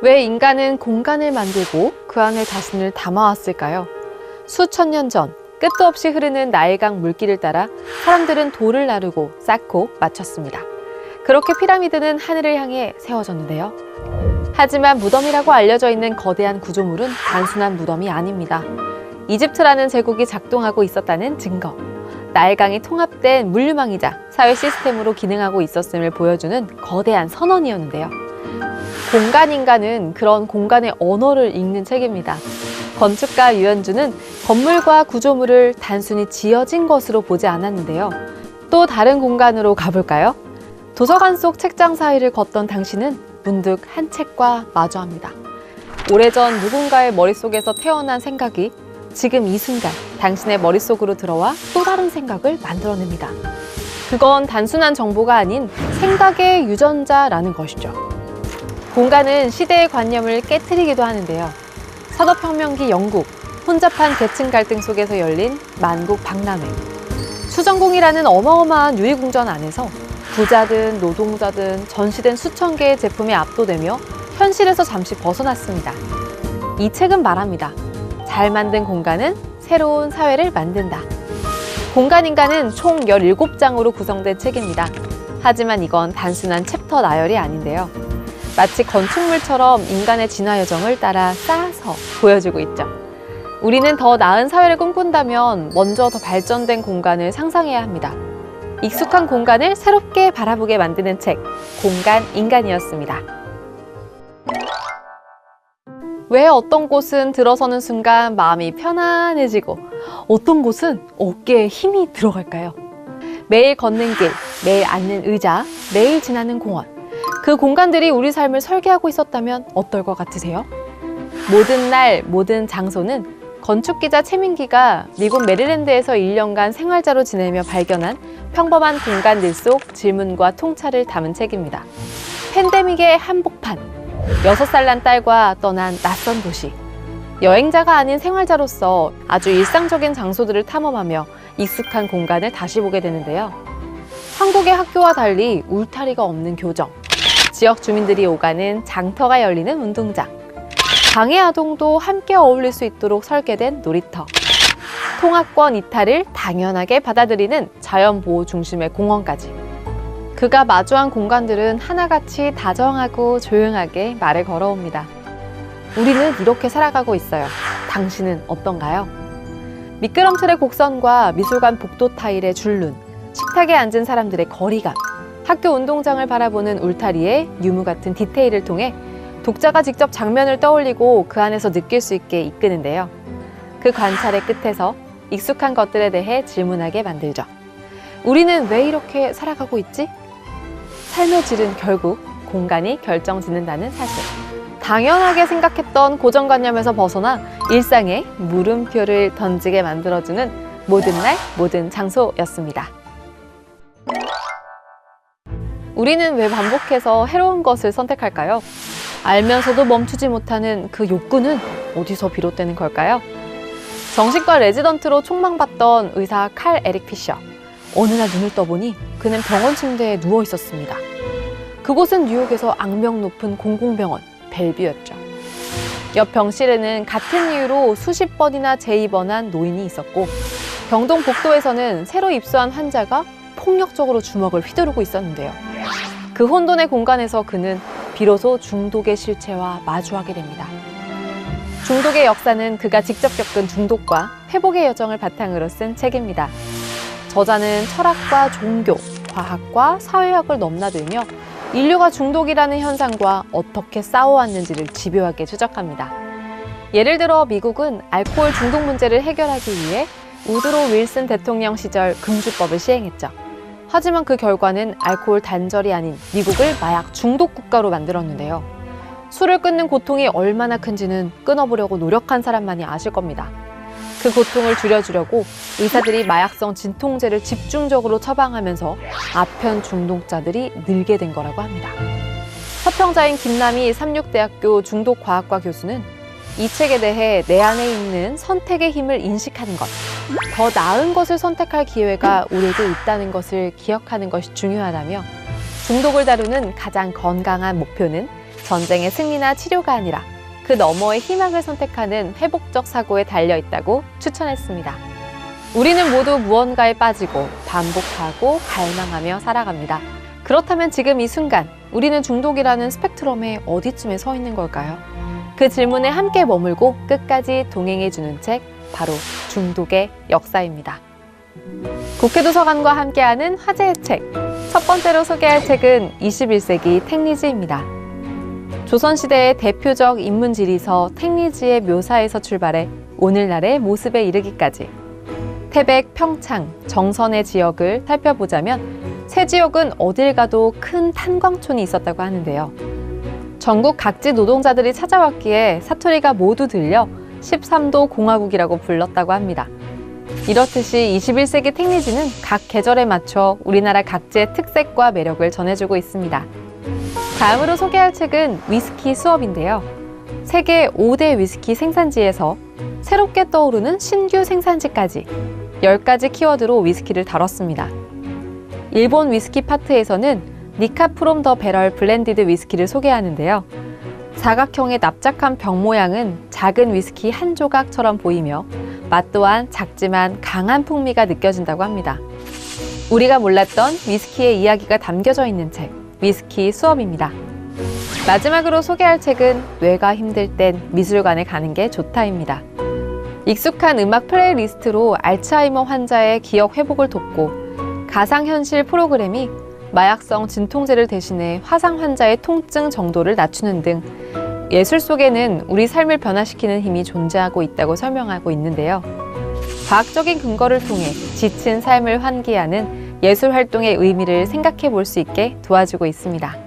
왜 인간은 공간을 만들고 그 안에 자신을 담아왔을까요? 수천 년 전 끝도 없이 흐르는 나일강 물길을 따라 사람들은 돌을 나르고 쌓고 맞췄습니다. 그렇게 피라미드는 하늘을 향해 세워졌는데요. 하지만 무덤이라고 알려져 있는 거대한 구조물은 단순한 무덤이 아닙니다. 이집트라는 제국이 작동하고 있었다는 증거, 나일강이 통합된 물류망이자 사회 시스템으로 기능하고 있었음을 보여주는 거대한 선언이었는데요. 공간인간은 그런 공간의 언어를 읽는 책입니다. 건축가 유현주는 건물과 구조물을 단순히 지어진 것으로 보지 않았는데요. 또 다른 공간으로 가볼까요? 도서관 속 책장 사이를 걷던 당신은 문득 한 책과 마주합니다. 오래전 누군가의 머릿속에서 태어난 생각이 지금 이 순간 당신의 머릿속으로 들어와 또 다른 생각을 만들어냅니다. 그건 단순한 정보가 아닌 생각의 유전자라는 것이죠. 공간은 시대의 관념을 깨트리기도 하는데요. 산업혁명기 영국, 혼잡한 계층 갈등 속에서 열린 만국박람회. 수정공이라는 어마어마한 유리궁전 안에서 부자든 노동자든 전시된 수천 개의 제품에 압도되며 현실에서 잠시 벗어났습니다. 이 책은 말합니다. 잘 만든 공간은 새로운 사회를 만든다. 공간인간은 총 17장으로 구성된 책입니다. 하지만 이건 단순한 챕터 나열이 아닌데요. 마치 건축물처럼 인간의 진화 여정을 따라 쌓아서 보여주고 있죠. 우리는 더 나은 사회를 꿈꾼다면 먼저 더 발전된 공간을 상상해야 합니다. 익숙한 공간을 새롭게 바라보게 만드는 책, 공간인간이었습니다. 왜 어떤 곳은 들어서는 순간 마음이 편안해지고 어떤 곳은 어깨에 힘이 들어갈까요? 매일 걷는 길, 매일 앉는 의자, 매일 지나는 공원. 그 공간들이 우리 삶을 설계하고 있었다면 어떨 것 같으세요? 모든 날, 모든 장소는 건축기자 최민기가 미국 메릴랜드에서 1년간 생활자로 지내며 발견한 평범한 공간들 속 질문과 통찰을 담은 책입니다. 팬데믹의 한복판, 6살 난 딸과 떠난 낯선 도시. 여행자가 아닌 생활자로서 아주 일상적인 장소들을 탐험하며 익숙한 공간을 다시 보게 되는데요. 한국의 학교와 달리 울타리가 없는 교정, 지역 주민들이 오가는 장터가 열리는 운동장, 장애 아동도 함께 어울릴 수 있도록 설계된 놀이터, 통학권 이탈을 당연하게 받아들이는 자연보호 중심의 공원까지. 그가 마주한 공간들은 하나같이 다정하고 조용하게 말을 걸어옵니다. 우리는 이렇게 살아가고 있어요. 당신은 어떤가요? 미끄럼틀의 곡선과 미술관 복도 타일의 줄눈, 식탁에 앉은 사람들의 거리감, 학교 운동장을 바라보는 울타리의 유무 같은 디테일을 통해 독자가 직접 장면을 떠올리고 그 안에서 느낄 수 있게 이끄는데요. 그 관찰의 끝에서 익숙한 것들에 대해 질문하게 만들죠. 우리는 왜 이렇게 살아가고 있지? 삶의 질은 결국 공간이 결정짓는다는 사실. 당연하게 생각했던 고정관념에서 벗어나 일상에 물음표를 던지게 만들어주는 모든 날, 모든 장소였습니다. 우리는 왜 반복해서 해로운 것을 선택할까요? 알면서도 멈추지 못하는 그 욕구는 어디서 비롯되는 걸까요? 정신과 레지던트로 촉망받던 의사 칼 에릭 피셔. 어느 날 눈을 떠보니 그는 병원 침대에 누워 있었습니다. 그곳은 뉴욕에서 악명 높은 공공병원 벨뷰였죠. 옆 병실에는 같은 이유로 수십 번이나 재입원한 노인이 있었고, 병동 복도에서는 새로 입소한 환자가 폭력적으로 주먹을 휘두르고 있었는데요. 그 혼돈의 공간에서 그는 비로소 중독의 실체와 마주하게 됩니다. 중독의 역사는 그가 직접 겪은 중독과 회복의 여정을 바탕으로 쓴 책입니다. 저자는 철학과 종교, 과학과 사회학을 넘나들며 인류가 중독이라는 현상과 어떻게 싸워왔는지를 집요하게 추적합니다. 예를 들어 미국은 알코올 중독 문제를 해결하기 위해 우드로 윌슨 대통령 시절 금주법을 시행했죠. 하지만 그 결과는 알코올 단절이 아닌 미국을 마약 중독 국가로 만들었는데요. 술을 끊는 고통이 얼마나 큰지는 끊어보려고 노력한 사람만이 아실 겁니다. 그 고통을 줄여주려고 의사들이 마약성 진통제를 집중적으로 처방하면서 아편 중독자들이 늘게 된 거라고 합니다. 서평자인 김남희 삼육대학교 중독과학과 교수는 이 책에 대해 내 안에 있는 선택의 힘을 인식하는 것, 더 나은 것을 선택할 기회가 우리에게 있다는 것을 기억하는 것이 중요하다며, 중독을 다루는 가장 건강한 목표는 전쟁의 승리나 치료가 아니라 그 너머의 희망을 선택하는 회복적 사고에 달려있다고 추천했습니다. 우리는 모두 무언가에 빠지고 반복하고 갈망하며 살아갑니다. 그렇다면 지금 이 순간 우리는 중독이라는 스펙트럼의 어디쯤에 서 있는 걸까요? 그 질문에 함께 머물고 끝까지 동행해주는 책, 바로 중독의 역사입니다. 국회도서관과 함께하는 화제의 책. 첫 번째로 소개할 책은 21세기 택리지입니다. 조선시대의 대표적 인문지리서 택리지의 묘사에서 출발해 오늘날의 모습에 이르기까지 태백, 평창, 정선의 지역을 살펴보자면 세 지역은 어딜 가도 큰 탄광촌이 있었다고 하는데요. 전국 각지 노동자들이 찾아왔기에 사투리가 모두 들려 13도 공화국이라고 불렀다고 합니다. 이렇듯이 21세기 택리지는 각 계절에 맞춰 우리나라 각지의 특색과 매력을 전해주고 있습니다. 다음으로 소개할 책은 위스키 수업인데요. 세계 5대 위스키 생산지에서 새롭게 떠오르는 신규 생산지까지 10가지 키워드로 위스키를 다뤘습니다. 일본 위스키 파트에서는 니카 프롬 더 배럴 블렌디드 위스키를 소개하는데요. 사각형의 납작한 병 모양은 작은 위스키 한 조각처럼 보이며 맛 또한 작지만 강한 풍미가 느껴진다고 합니다. 우리가 몰랐던 위스키의 이야기가 담겨져 있는 책, 위스키 수업입니다. 마지막으로 소개할 책은 뇌가 힘들 땐 미술관에 가는 게 좋다입니다. 익숙한 음악 플레이리스트로 알츠하이머 환자의 기억 회복을 돕고 가상현실 프로그램이 마약성 진통제를 대신해 화상 환자의 통증 정도를 낮추는 등 예술 속에는 우리 삶을 변화시키는 힘이 존재하고 있다고 설명하고 있는데요. 과학적인 근거를 통해 지친 삶을 환기하는 예술 활동의 의미를 생각해 볼 수 있게 도와주고 있습니다.